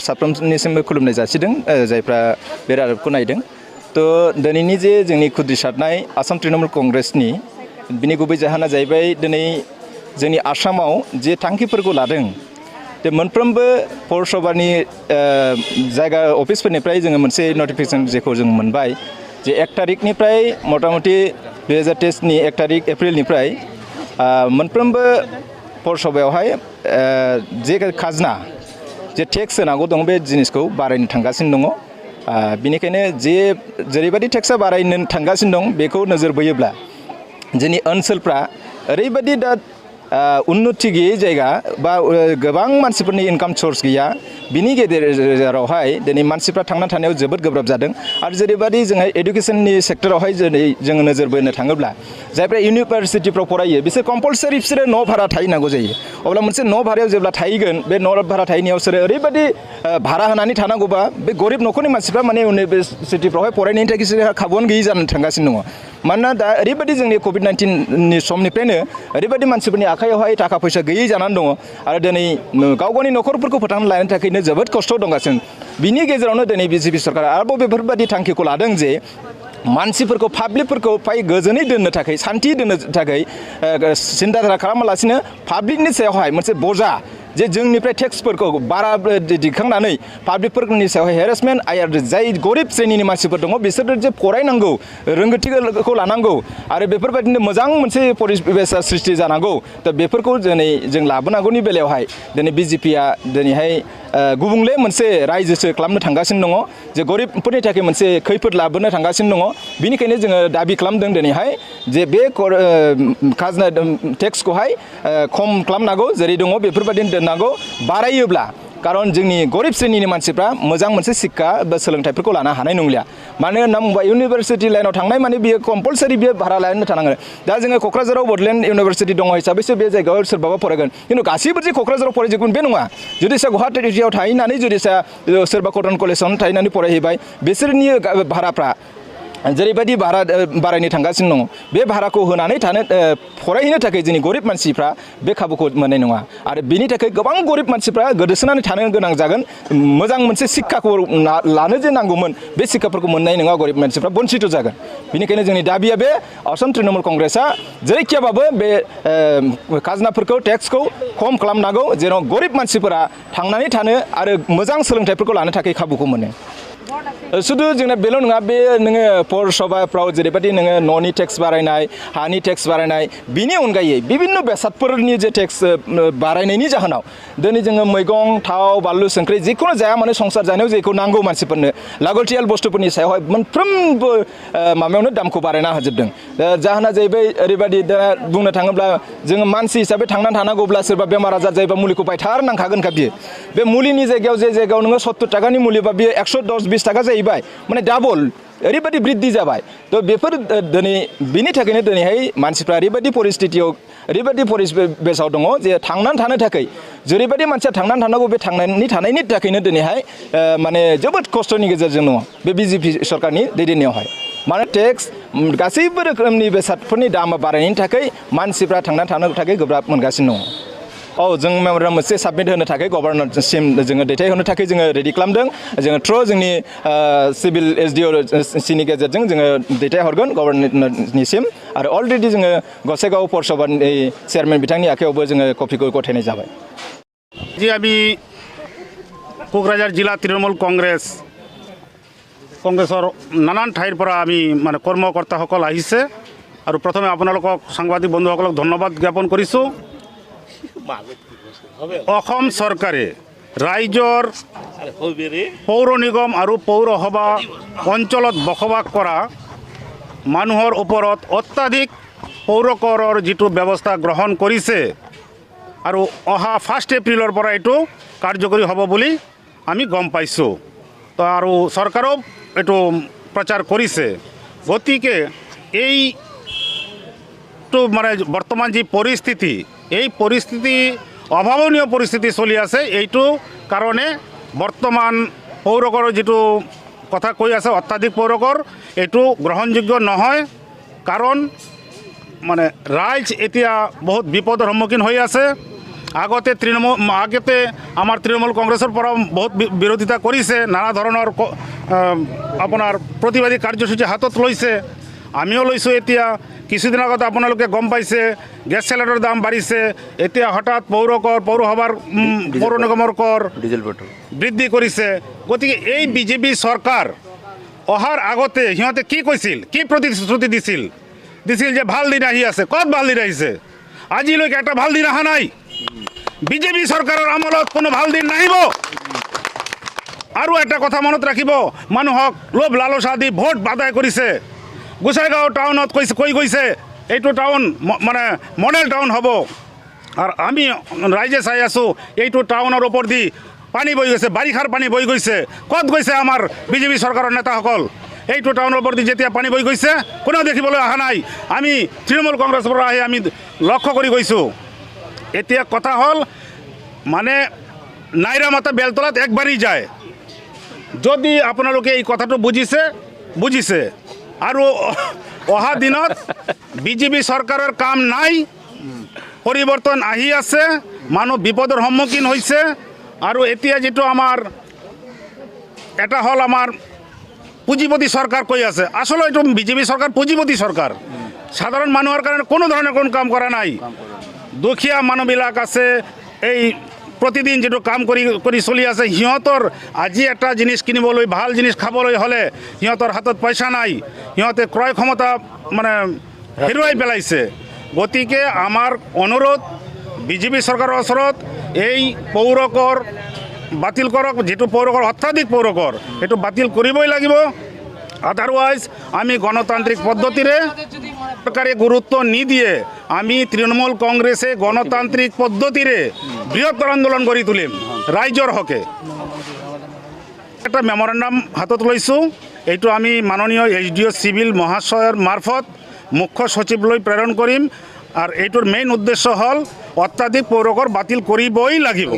साफ्रोमनिसिमबो खुलुमनाय जासिदों जायफ्रा बे रादाबखौ नायदों तो दिनैनि जे जोंनि खुद्रिसारनाय आसाम तृणमूल कंग्रेसनि बिनि गुबै जाहोना जाहैबाय दिनै जोंनि आसामाव जे थांखिफोरखौ लादों जे मोनफ्रोमबो पौरसभानि जायगा अफिसफोरनिफ्राय जोङो मोनसे नटिफिकेसन जेखौ जों मोनबाय जे 1 तारिखनिफ्राय मटामटी 2023 1 तारिख एप्रिलनिफ्राय मोनफ्रोमबो पौरसभायावहाय जे खाजना जे टेक्स होनांगौ दं बे जिनिसखौ बारायनो थांगासिनो दङ बिनिखायनो जे जेरैबायदि टेक्सआ बारायनो थांगासिनो दं बेखौ नोजोर बोयोब्ला जोंनि ओनसोलफ्रा ओरैबायदि दा उन्नति गैयै जायगा बा गोबां मानसिफोरनि इनकाम सोर्स गैया बिनि गेजेरावहाय दिनै मानसिफ्रा थांना थानायाव जोबोद गोब्राब जादों आरो जेरैबायदि जोङो एडुकेसननि सेक्टरावहाय दिनै जोङो नोजोर बोनो थाङोब्ला जायफ्रा इउनिभार्सिटिफ्राव फरायो बिसोर कम्पालसारि बिसोरो न' भारा थाहैनांगौ जायो अब्ला मोनसे न' भारायाव जेब्ला थाहैगोन बे न' भारा थाहैनायाव बिसोरो ओरैबायदि भारा होनानै थानांगौबा बे गरिब न'खरनि मानसिफ्रा माने इउनिभार्सिटिफ्रावहाय फरायनायनि थाखाय बिसोरो खाबुआनो गैयि जानो थांगासिनो दङ मानोना दा ओरैबायदि जोंनि COVID-19नि समनिफ्रायनो ओरैबायदि मानसिफोरनि आखायावहाय थाखा फैसा गैयै जानानै दङ आरो दिनै गाव गावनि न'खरफोरखौ फोथांना लानो थाखायनो जोबोद खस्थ' दंगासिनो बिनि गेजेरावनो दिनै बिजेपि सरकारा आरोबाव बेफोरबायदि थांखिखौ लादों जे मानसिफोरखौ पाब्लिकफोरखौ फ्राय गोजोनै दोननो थाखाय सान्थि दोननो थाखाय सिन्था खालामालासिनो पाब्लिकनि सायावहाय मोनसे बजा जे जोंनिफ्राय टेक्सफोरखौ बारा दिखांनानै पाब्लिकफोरनि सायावहाय हेरेसमेन्ट आरो जाय गरिब श्रेणिनि मानसिफोर दङ बिसोर जे फरायनांगौ रोंगौथिखौ लानांगौ आरो बेफोरबायदिनो मोजां मोनसे परिबेसा सृष्टि जानांगौ दा बेफोरखौ दिनै जों लाबोनांगौनि बेलायावहाय दिनै बिजेपिया दिनैहाय गुबुंले मोनसे रायजोसो खालामनो थांगासिनो दङ जे गरिबफोरनि थाखाय मोनसे खैफोद लाबोनो थांगासिनो दङ बिनिखायनो जोङो दाबि खालामदों दिनैहाय जे बे खाजोना टेक्सखौहाय खम खालामनांगौ जेरै दङ बेफोरबायदिनो दोननांगौ बारायोब्ला कारन जोंनि गरिब श्रेणिनि मानसिफ्रा मोजां मोनसे शिक्षा बा सोलोंथाइफोरखौ लानो हानाय नंलिया मानो होनना बुंबा इउनिभार्सिटि लाइनाव थांनाय माने बियो कम्पालसारि बियो भारा लानो थानांगोन दा जोङो क'क्राझाराव बड'लेण्ड इउनिभार्सिटि दङ हिसाबैसो बे जायगायाव सोरबाबा फरायगोन खिन्थु गासैबो जे क'क्राझाराव फरायजोबगोन बे नङा जुदि गुवाहाटियाव थाहैनानै जुदि सोरबा कटन कलेजावनो थाहैनानै फरायहैबाय बिसोरनि भाराफ्रा जेरैबायदि भारा बारायनो थांगासिनो दङ बे भाराखौ होनानै थानो फरायहैनो थाखाय जोंनि गरिब मानसिफ्रा बे खाबुखौ मोननाय नङा आरो बिनि थाखाय गोबां गरिब मानसिफ्रा गोदोसोनानै थानो गोनां जागोन मोजां मोनसे शिक्षाखौ लानो जे नांगौमोन बे शिक्षाफोरखौ मोननाय नङा गरिब मानसिफ्रा बन्सित जागोन बेनिखायनो जोंनि दाबिया बे आसाम तृणमूल कंग्रेसआ जेरैखियाबाबो बे खाजोनाफोरखौ टेक्सखौ खम खालामनांगौ जेन' गरिब मानसिफोरा थांनानै थानो आरो मोजां सोलोंथाइफोरखौ लानो थाखाय खाबुखौ मोनो शुधु जोंना बेल' नङा बे नोङो पौरसभाफ्राव जेरैबायदि नोङो न'नि टेक्स बारायनाय हानि टेक्स बारायनाय बिनि अनगायै बिभिन्न बेसादफोरनि जे टेक्स बारायनायनि जाहोनाव दिनै जोङो मैगं थाव बानलु संख्रि जिखुनु जाया माने संसार जानायाव जेखौ नांगौ मानसिफोरनो लागथियाल बुस्थुफोरनि सायावहाय मोनफ्रोमबो माबायावनो दामखौ बारायना होजोबदों जाहोना जाहैबाय ओरैबायदि दा बुंनो थाङोब्ला जोङो मानसि हिसाबै थांनानै थानांगौब्ला सोरबा बेमार आजार जायोबा मुलिखौ बायथारनांखागोनखा बियो बे मुलिनि जायगायाव जे जायगायाव नोङो 70 थाखानि मुलिबा बियो 110-20 थाखा जाहैबाय माने डाबल ओरैबायदि बृद्धि जाबाय तो बेफोर दिनै बिनि थाखायनो दिनैहाय मानसिफ्रा ओरैबायदि परिस्थितियाव ओरैबायदि परिबेसाव दङ जे थांनानै थानो थाखाय जेरैबायदि मानसिया थांनानै थानांगौ बे थानायनि थाखायनो दिनैहाय माने जोबोद खस्थ'नि गेजेरजों दङ बे बिजेपि सरकारनि दैदेननायावहाय माने टेक्स गासैबो रोखोमनि बेसादफोरनि दामा बारायनायनि थाखाय मानसिफ्रा थांनानै थानो थाखाय गोब्राब मोनगासिनो दङ जों मेम'रेन्डाम मोनसे साबमिट होनो थाखाय गभर्नरसिम जोङो दैथायहरनो थाखाय जोङो रेडि खालामदों जोङो थ्रु जोंनि सिभिल SDO सिनि गेजेरजों जोङो दैथायहरगोन गभर्नरनिसिम आरो अलरेडि जोङो गसाइगाव पौरसभानि चेयारमेन बिथांनि आखायावबो जोङो कपिखौ गथायनाय जाबाय जी আমি কোকৰাঝাৰ জিলা তৃণমূল কংগ্ৰেছৰ নানান ঠাইৰ পৰা আমি মানে কৰ্মকৰ্তাসকল আহিছে আৰু প্ৰথমে আপোনালোকক সাংবাদিক বন্ধুসকলক ধন্যবাদ জ্ঞাপন কৰিছোঁ অসম চৰকাৰে ৰাজ্যৰ পৌৰ নিগম আৰু পৌৰসভা অঞ্চলত বসবাস কৰা মানুহৰ ওপৰত অত্যাধিক পৌৰ কৰৰ যিটো ব্যৱস্থা গ্ৰহণ কৰিছে আৰু অহা 1 এপ্ৰিলৰ পৰা এইটো কাৰ্যকৰী হ'ব বুলি আমি গম পাইছোঁ তো আৰু চৰকাৰেও এইটো প্ৰচাৰ কৰিছে গতিকে এইটো মানে বৰ্তমান যি পৰিস্থিতি এই পৰিস্থিতি অভাৱনীয় পৰিস্থিতি চলি আছে এইটো কাৰণে বৰ্তমান পৌৰকৰ যিটো কথা কৈ আছে অত্যাধিক পৌৰকৰ এইটো গ্ৰহণযোগ্য নহয় কাৰণ মানে ৰাইজ এতিয়া বহুত বিপদৰ সন্মুখীন হৈ আছে আগতে আমাৰ তৃণমূল কংগ্ৰেছৰ পৰা বহুত বিৰোধিতা কৰিছে, নানা ধৰণৰ আপোনাৰ প্ৰতিবাদী কাৰ্যসূচী হাতত লৈছে, আমিও লৈছোঁ। এতিয়া কিছুদিন আগতে আপোনালোকে গম পাইছে গেছ চিলিণ্ডাৰৰ দাম বাঢ়িছে, এতিয়া হঠাৎ পৌৰসভাৰ পৌৰ নিগমৰ কৰ বৃদ্ধি কৰিছে। গতিকে এই বিজেপি চৰকাৰ অহাৰ আগতে সিহঁতে কি কৈছিল, কি প্ৰতিশ্ৰুতি দিছিল যে ভাল দিন আহি আছে। ক'ত ভাল দিন আহিছে? আজিলৈকে এটা ভাল দিন অহা নাই। বিজেপি চৰকাৰৰ আমলত কোনো ভাল দিন নাহিব। আৰু এটা কথা মনত ৰাখিব, মানুহক লোভ লালচা দি ভোট আদায় কৰিছে। গোসাইগাঁও টাউনত কৈ গৈছে এইটো টাউন মানে মডেল টাউন হ'ব, আৰু আমি ৰাইজে চাই আছোঁ এইটো টাউনৰ ওপৰ দি পানী বৈ গৈছে, বাৰিষাৰ পানী বৈ গৈছে। ক'ত গৈছে আমাৰ বিজেপি চৰকাৰৰ নেতাসকল? এইটো টাউনৰ ওপৰ দি যেতিয়া পানী বৈ গৈছে কোনেও দেখিবলৈ অহা নাই। আমি তৃণমূল কংগ্ৰেছৰ পৰা আহি আমি লক্ষ্য কৰি গৈছোঁ। এতিয়া কথা হ'ল মানে নাইৰা মাতা বেলতলাত একবাৰেই যায়। যদি আপোনালোকে এই কথাটো বুজিছে আৰু অহা দিনত বিজেপি চৰকাৰৰ কাম নাই, পৰিৱৰ্তন আহি আছে, মানুহ বিপদৰ সন্মুখীন হৈছে। আৰু এতিয়া যিটো আমাৰ এটা হ'ল আমাৰ পুঁজিপতি চৰকাৰ কৈ আছে, আচলতে এইটো বিজেপি চৰকাৰ পুঁজিপতি চৰকাৰ। সাধাৰণ মানুহৰ কাৰণে কোনো ধৰণৰ কোনো কাম কৰা নাই। দুখীয়া মানুহবিলাক আছে, এই প্ৰতিদিন যিটো কাম কৰি চলি আছে, সিহঁতৰ আজি এটা জিনিস কিনিবলৈ, ভাল জিনিস খাবলৈ হ'লে সিহঁতৰ হাতত পইচা নাই, সিহঁতে ক্ৰয় ক্ষমতা মানে হেৰুৱাই পেলাইছে। গতিকে আমাৰ অনুৰোধ বিজেপি চৰকাৰৰ ওচৰত এই পৌৰ কৰ বাতিল কৰক, যিটো পৌৰ কৰ অত্যাধিক পৌৰ কৰ সেইটো বাতিল কৰিবই লাগিব। আদাৰৱাইজ আমি গণতান্ত্ৰিক পদ্ধতিৰে চৰকাৰে গুৰুত্ব নিদিয়ে আমি তৃণমূল কংগ্ৰেছে গণতান্ত্ৰিক পদ্ধতিৰে বৃহত্তৰ আন্দোলন গঢ়ি তুলিম ৰাইজৰ হকে। এটা মেমৰেণ্ডাম হাতত লৈছোঁ, এইটো আমি মাননীয় SDO চিভিল মহাশয়ৰ মাৰফত মুখ্য সচিবলৈ প্ৰেৰণ কৰিম। আৰু এইটোৰ মেইন উদ্দেশ্য হ'ল অত্যাধিক পৌৰ কৰ বাতিল কৰিবই লাগিব।